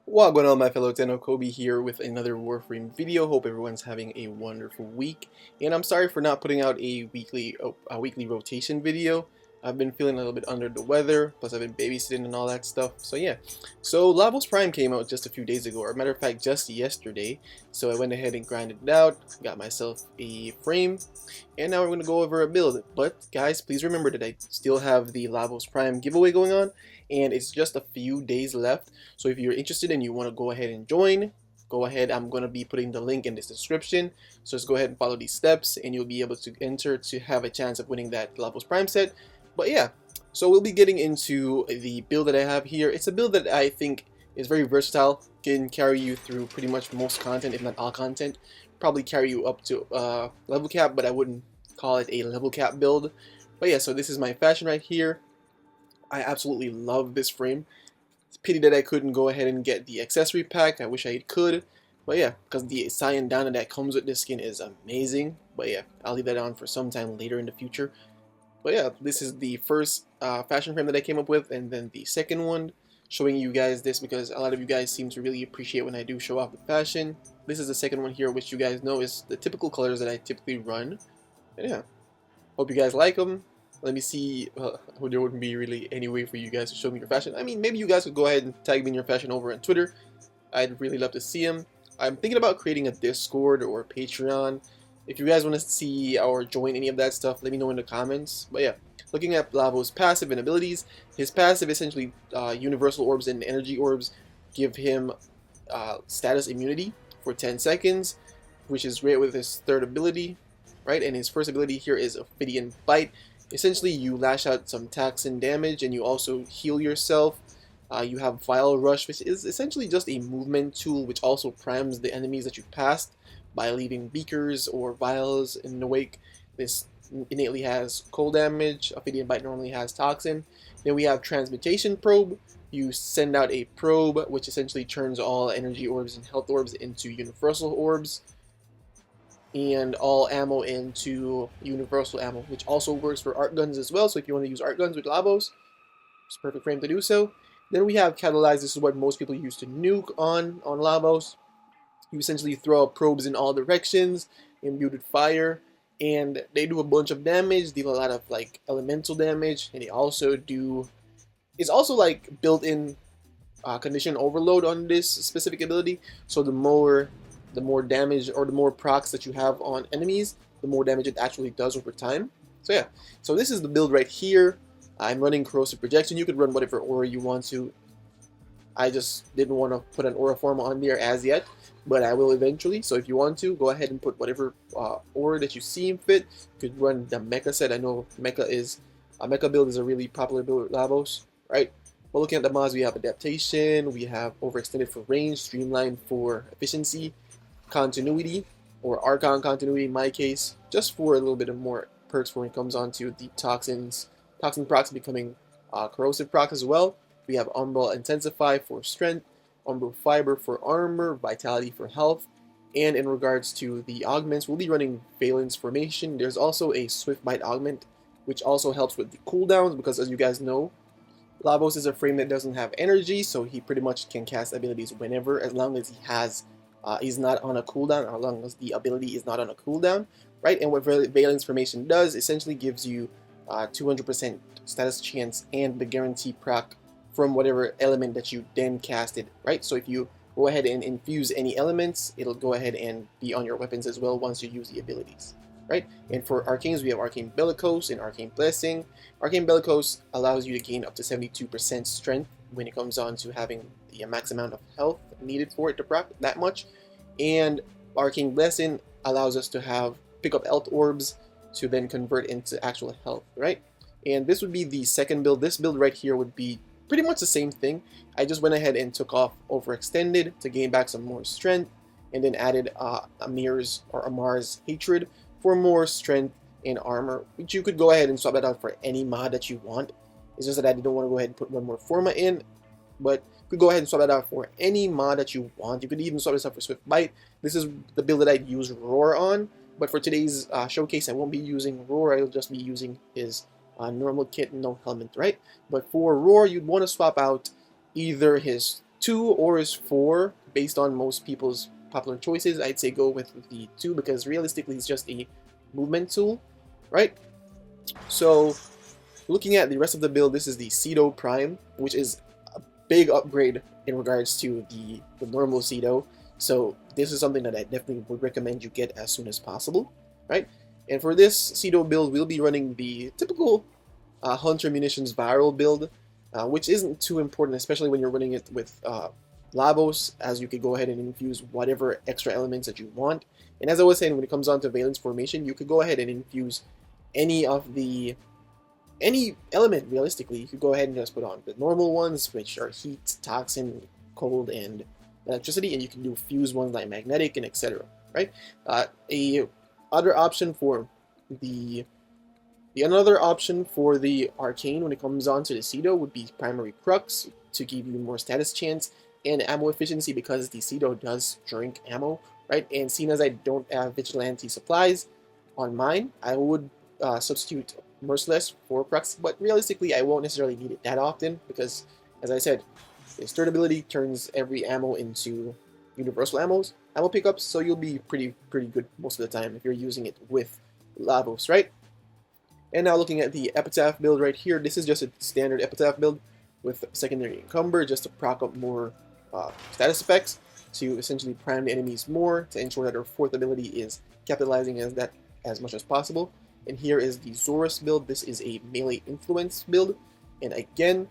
What going on, my fellow Tenno? Kobe here with another Warframe video. Hope everyone's having a wonderful week. And I'm sorry for not putting out a weekly rotation video. I've been feeling a little bit under the weather, plus I've been babysitting and all that stuff. So yeah. So Lavos Prime came out just a few days ago, or matter of fact, just yesterday. So I went ahead and grinded it out, got myself a frame, and now we're going to go over a build. But guys, please remember that I still have the Lavos Prime giveaway going on, and it's just a few days left. So if you're interested and you want to go ahead and join, go ahead. I'm going to be putting the link in this description. So just go ahead and follow these steps and you'll be able to enter to have a chance of winning that Lavos Prime set. But yeah, so we'll be getting into the build that I have here. It's a build that I think is very versatile, can carry you through pretty much most content, if not all content. Probably carry you up to level cap, but I wouldn't call it a level cap build. But yeah, so this is my fashion right here. I absolutely love this frame. It's a pity that I couldn't go ahead and get the accessory pack. I wish I could. But yeah, because the cyan downer that comes with this skin is amazing. But yeah, I'll leave that on for some time later in the future. But yeah, this is the first fashion frame that I came up with, and then the second one, showing you guys this because a lot of you guys seem to really appreciate when I do show off the fashion. This is the second one here, which you guys know is the typical colors that I typically run. And yeah, hope you guys like them. Let me see, there wouldn't be really any way for you guys to show me your fashion. I mean, maybe you guys could go ahead and tag me in your fashion over on Twitter. I'd really love to see them. I'm thinking about creating a Discord or a Patreon. If you guys want to see or join any of that stuff, let me know in the comments. But yeah, looking at Lavos' passive and abilities, his passive essentially universal orbs and energy orbs give him status immunity for 10 seconds, which is great with his third ability, right? And his first ability here is Ophidian Bite. Essentially, you lash out some toxin damage and you also heal yourself. You have Vial Rush, which is essentially just a movement tool which also primes the enemies that you've passed by leaving beakers or vials in the wake. This innately has cold damage. Ophidian Bite normally has toxin. Then we have Transmutation Probe. You send out a probe which essentially turns all energy orbs and health orbs into universal orbs, and all ammo into universal ammo, which also works for art guns as well. So if you want to use art guns with Lavos, it's a perfect frame to do so. Then we have Catalyze. This is what most people use to nuke on Lavos. You essentially throw out probes in all directions, imbued with fire, and they do a bunch of damage, deal a lot of like elemental damage, and they also do. It's also like built-in condition overload on this specific ability. So the more damage or the more procs that you have on enemies, the more damage it actually does over time. So yeah, so this is the build right here. I'm running Corrosive Projection. You could run whatever aura you want to. I just didn't want to put an aura form on there as yet, but I will eventually. So if you want to, go ahead and put whatever aura that you seem fit. You could run the mecha set. I know mecha build is a really popular build with Lavos, right? Well, looking at the mods, we have Adaptation, we have Overextended for range, Streamlined for efficiency, Continuity, or Archon Continuity in my case, just for a little bit of more perks when it comes on to the toxin procs becoming corrosive procs as well. We have Umbral Intensify for strength, Umbral Fiber for armor, Vitality for health, and in regards to the augments, we'll be running Valence Formation. There's also a Swift Bite augment, which also helps with the cooldowns, because as you guys know, Lavos is a frame that doesn't have energy, so he pretty much can cast abilities whenever, as long as he has he's not on a cooldown, or as long as the ability is not on a cooldown, right? And what Valence Formation does essentially gives you 200% status chance and the guarantee proc from whatever element that you then casted, right? So if you go ahead and infuse any elements, it'll go ahead and be on your weapons as well once you use the abilities, right? And for Arcanes, we have Arcane Bellicose and Arcane Blessing. Arcane Bellicose allows you to gain up to 72% strength when it comes on to having the max amount of health needed for it to proc that much. And Arcane Blessing allows us to pick up health orbs to then convert into actual health, right? And this would be the second build. This build right here would be pretty much the same thing. I just went ahead and took off Overextended to gain back some more strength, and then added Amar's Hatred for more strength and armor, which you could go ahead and swap that out for any mod that you want. It's just that I didn't want to go ahead and put one more Forma in, but you could go ahead and swap that out for any mod that you want. You could even swap this out for Swift Bite. This is the build that I'd use Roar on, but for today's showcase, I won't be using Roar. I'll just be using his normal kit, no helmet, right? But for Roar, you'd want to swap out either his 2 or is 4 based on most people's popular choices. I'd say go with the 2 because realistically it's just a movement tool, right? So looking at the rest of the build, this is the Cedo Prime, which is a big upgrade in regards to the normal Cedo. So this is something that I definitely would recommend you get as soon as possible, right? And for this Cedo build, we'll be running the typical Hunter Munitions viral build, which isn't too important, especially when you're running it with Lavos, as you could go ahead and infuse whatever extra elements that you want. And as I was saying, when it comes on to Valence Formation, you could go ahead and infuse any element. Realistically, you could go ahead and just put on the normal ones, which are heat, toxin, cold, and electricity, and you can do fuse ones like magnetic and etc. Right? Another option for the arcane when it comes on to the Cedo would be primary crux to give you more status chance and ammo efficiency, because the Cedo does drink ammo, right? And seeing as I don't have vigilante supplies on mine, I would substitute Merciless for crux, but realistically I won't necessarily need it that often because, as I said, its third ability turns every ammo into universal ammo pickups, so you'll be pretty good most of the time if you're using it with Lavos, right? And now looking at the Epitaph build right here, this is just a standard Epitaph build with secondary encumber just to proc up more status effects, to essentially prime the enemies more to ensure that their fourth ability is capitalizing as much as possible. And here is the Zorus build. This is a melee influence build, and again,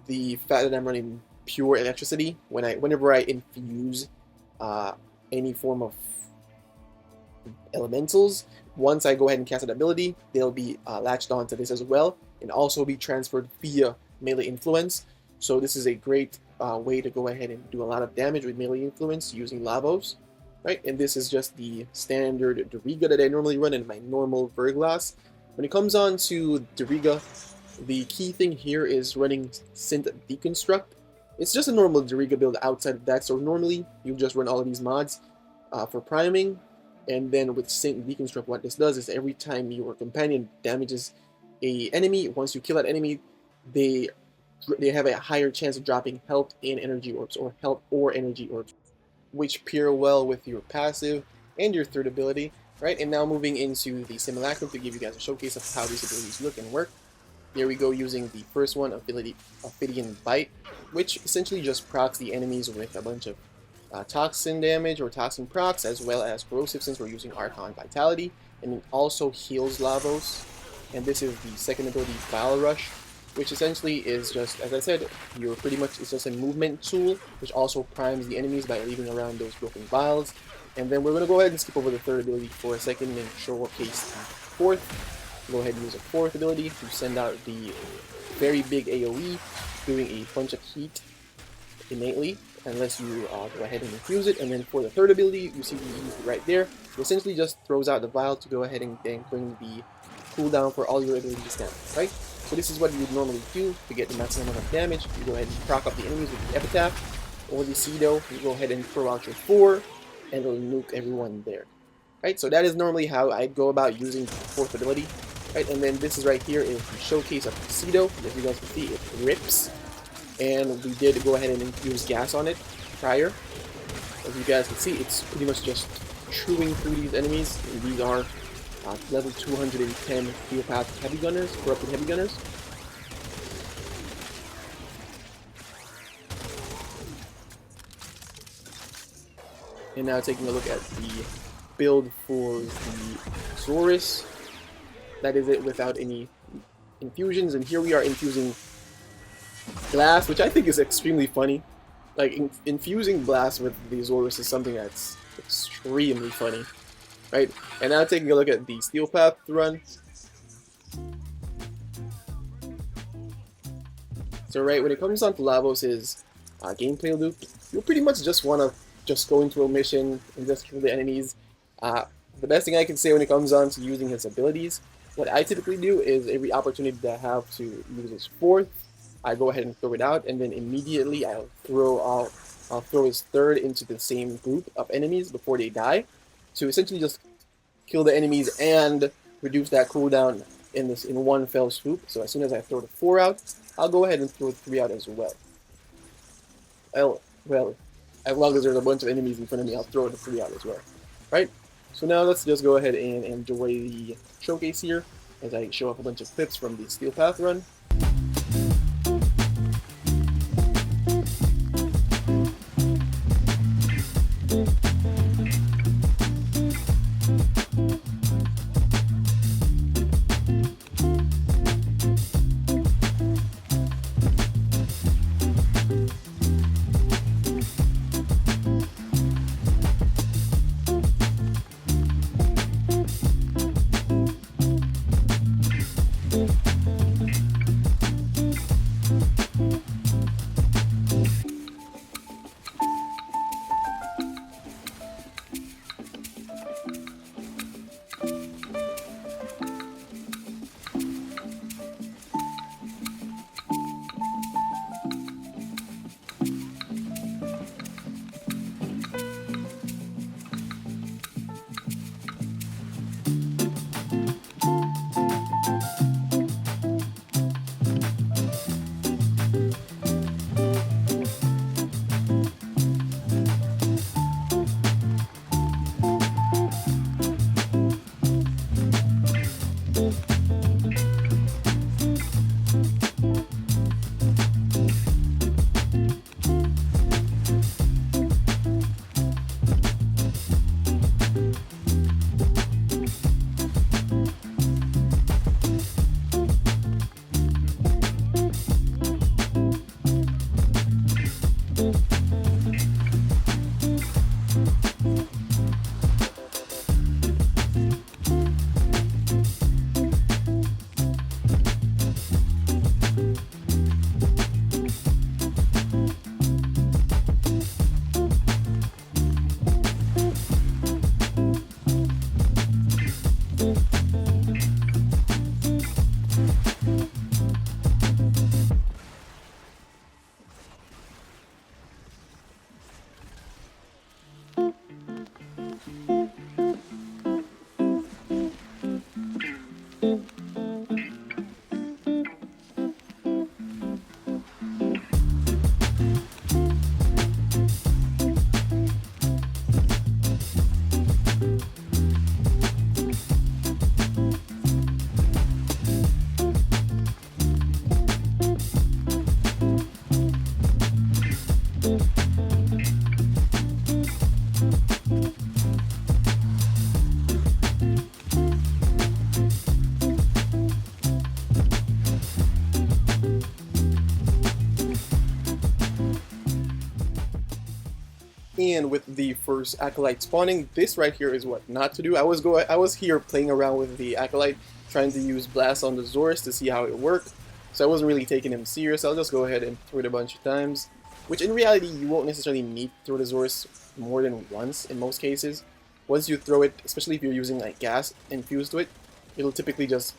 the fact that I'm running pure electricity whenever I infuse any form of elementals, once I go ahead and cast an ability, they'll be latched onto this as well, and also be transferred via melee influence. So this is a great way to go ahead and do a lot of damage with melee influence using Lavos, right? And this is just the standard Doriga that I normally run in my normal Verglass. When it comes on to Doriga, the key thing here is running Synth Deconstruct. It's just a normal Doriga build outside of that, so normally you just run all of these mods for priming, and then with Synth Deconstruct, what this does is every time your companion damages a enemy, once you kill that enemy, they have a higher chance of dropping health and energy orbs, or health or energy orbs, which pair well with your passive and your third ability, right? And now moving into the Simulacrum to give you guys a showcase of how these abilities look and work. Here we go using the first one, Ophidian Bite, which essentially just procs the enemies with a bunch of toxin damage or toxin procs, as well as corrosive since we're using Archon Vitality, and it also heals Lavos. And this is the second ability, Bile Rush, which essentially is just, as I said, it's just a movement tool, which also primes the enemies by leaving around those broken vials. And then we're going to go ahead and skip over the third ability for a second and showcase the fourth. Go ahead and use a fourth ability to send out the very big AoE, doing a bunch of heat innately, unless you go ahead and infuse it. And then for the third ability, you see we use it right there. It essentially just throws out the vial to go ahead and then bring the cooldown for all your abilities down, right? So this is what you would normally do to get the maximum amount of damage. You go ahead and proc up the enemies with the Epitaph or the Cedo. You go ahead and throw out your 4, and it'll nuke everyone there, right? So that is normally how I'd go about using the fourth ability, right? And then this is right here is the showcase of the Cedo. As you guys can see, it rips, and we did go ahead and infuse gas on it prior. As you guys can see, it's pretty much just chewing through these enemies. And these are level 210 Theopath Heavy Gunners, Corrupted Heavy Gunners. And now taking a look at the build for the Zorus. That is it without any infusions, and here we are infusing Blast, which I think is extremely funny. Like, infusing Blast with the Zorus is something that's extremely funny, right? And now taking a look at the Steel Path run. So right, when it comes on to Lavos' gameplay loop, you pretty much just want to just go into a mission and just kill the enemies. The best thing I can say when it comes on to using his abilities, what I typically do is every opportunity that I have to use his fourth, I go ahead and throw it out, and then immediately I'll throw his third into the same group of enemies before they die, to essentially just kill the enemies and reduce that cooldown in one fell swoop. So as soon as I throw the 4 out, I'll go ahead and throw 3 out as well. Well, as long as there's a bunch of enemies in front of me, I'll throw the 3 out as well. Right? So now let's just go ahead and enjoy the showcase here as I show off a bunch of clips from the Steel Path run. And with the first Acolyte spawning, this right here is what not to do. I was here playing around with the Acolyte, trying to use Blast on the Zorus to see how it worked. So I wasn't really taking him serious. I'll just go ahead and throw it a bunch of times. Which in reality, you won't necessarily need to throw the Zorus more than once in most cases. Once you throw it, especially if you're using like gas infused to it, it'll typically just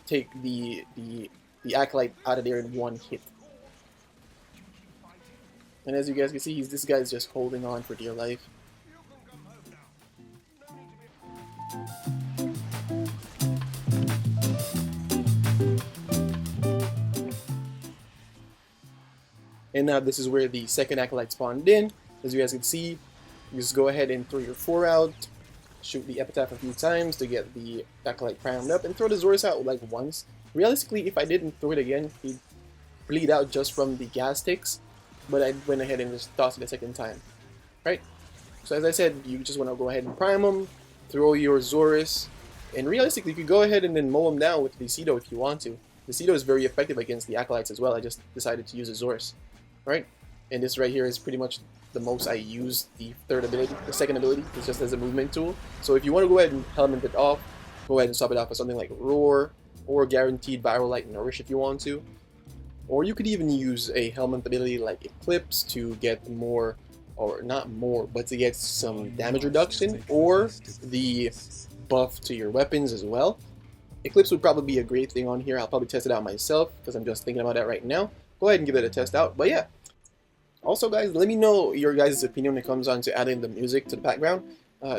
take the Acolyte out of there in one hit. And as you guys can see, this guy's just holding on for dear life. And now this is where the second Acolyte spawned in. As you guys can see, you just go ahead and throw your 4 out, shoot the Epitaph a few times to get the Acolyte primed up, and throw the Zorus out like once. Realistically, if I didn't throw it again, he'd bleed out just from the gas ticks. But I went ahead and just tossed it a second time, right? So as I said, you just want to go ahead and prime them, throw your Zorus, and realistically, you could go ahead and then mow them down with the Cedo if you want to. The Cedo is very effective against the Acolytes as well. I just decided to use a Zorus, right? And this right here is pretty much the most I use the third ability. The second ability is just as a movement tool. So if you want to go ahead and element it off, go ahead and swap it out for something like Roar, or Guaranteed Viral Light Nourish if you want to. Or you could even use a helmet ability like Eclipse to get more, or not more, but to get some damage reduction, or the buff to your weapons as well. Eclipse would probably be a great thing on here. I'll probably test it out myself, because I'm just thinking about that right now. Go ahead and give it a test out, but yeah. Also guys, let me know your guys' opinion when it comes on to adding the music to the background.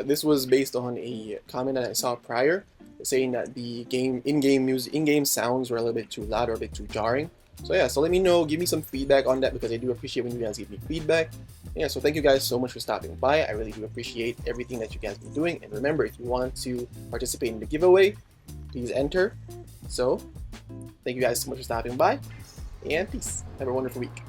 This was based on a comment that I saw prior, saying that the in-game sounds were a little bit too loud or a bit too jarring. So yeah, so let me know, give me some feedback on that, because I do appreciate when you guys give me feedback. Yeah, so thank you guys so much for stopping by. I really do appreciate everything that you guys have been doing. And remember, if you want to participate in the giveaway, please enter. So thank you guys so much for stopping by, and peace. Have a wonderful week.